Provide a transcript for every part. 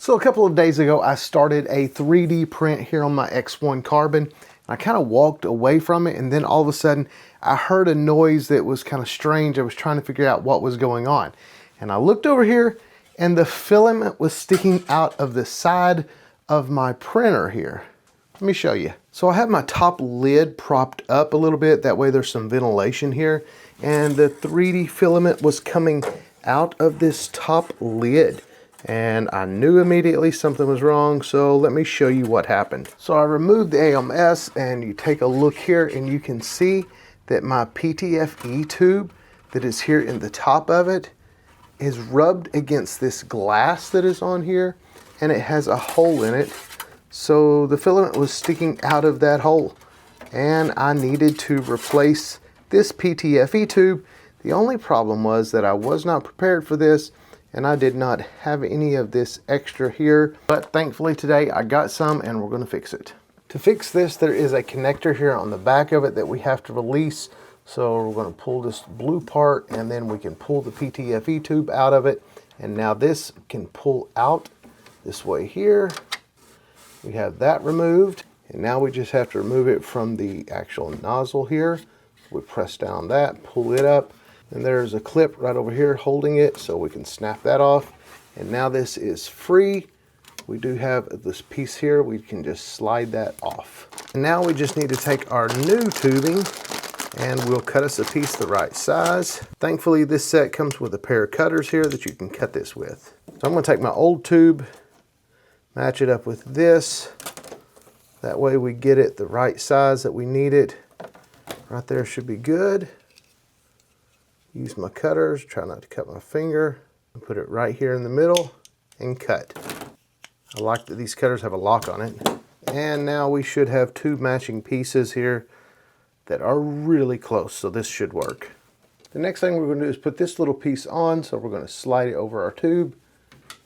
So a couple of days ago, I started a 3D print here on my X1 Carbon. I kind of walked away from it, and then all of a sudden I heard a noise that was kind of strange. I was trying to figure out what was going on. And I looked over here and the filament was sticking out of the side of my printer here. Let me show you. So I have my top lid propped up a little bit. That way there's some ventilation here. And the 3D filament was coming out of this top lid. And I knew immediately something was wrong, so let me show you what happened. So I removed the AMS, and you take a look here and you can see that my PTFE tube that is here in the top of it is rubbed against this glass that is on here, and it has a hole in it. So the filament was sticking out of that hole, and I needed to replace this PTFE tube. The only problem was that I was not prepared for this, and I did not have any of this extra here, but thankfully today I got some and we're going to fix it. To fix this, there is a connector here on the back of it that we have to release. So we're going to pull this blue part, and then we can pull the PTFE tube out of it. And now this can pull out this way here. We have that removed, and now we just have to remove it from the actual nozzle here. We press down that, pull it up. And there's a clip right over here holding it, so we can snap that off. And now this is free. We do have this piece here. We can just slide that off. And now we just need to take our new tubing and we'll cut us a piece the right size. Thankfully, this set comes with a pair of cutters here that you can cut this with. So I'm going to take my old tube, match it up with this. That way we get it the right size that we need it. Right there should be good. Use my cutters, try not to cut my finger, and put it right here in the middle and cut. I like that these cutters have a lock on it. And now we should have two matching pieces here that are really close, so this should work. The next thing we're going to do is put this little piece on, so we're going to slide it over our tube,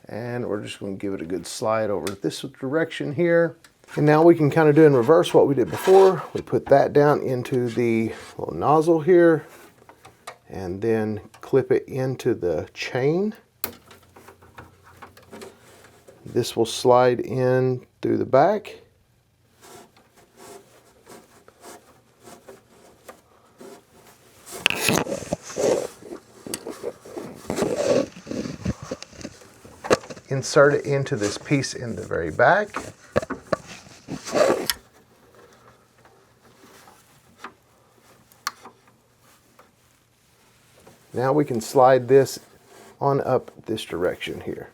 and we're just going to give it a good slide over this direction here. And now we can kind of do in reverse what we did before. We put that down into the little nozzle here, and then clip it into the chain. This will slide in through the back. Insert it into this piece in the very back. Now we can slide this on up this direction here.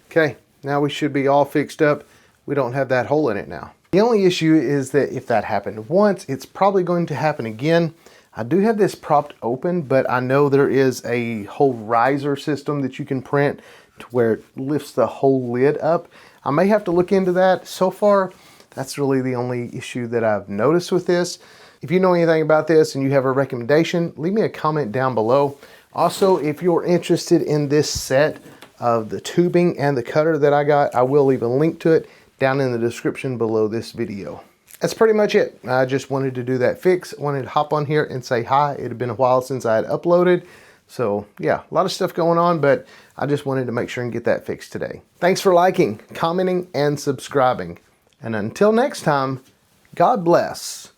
Okay, now we should be all fixed up. We don't have that hole in it now. The only issue is that if that happened once, it's probably going to happen again. I do have this propped open, but I know there is a whole riser system that you can print to where it lifts the whole lid up. I may have to look into that. So far, that's really the only issue that I've noticed with this. If you know anything about this and you have a recommendation, leave me a comment down below. Also, if you're interested in this set of the tubing and the cutter that I got, I will leave a link to it down in the description below this video. That's pretty much it. I just wanted to do that fix. I wanted to hop on here and say hi. It had been a while since I had uploaded. So yeah, a lot of stuff going on, but I just wanted to make sure and get that fixed today. Thanks for liking, commenting, and subscribing. And until next time, God bless.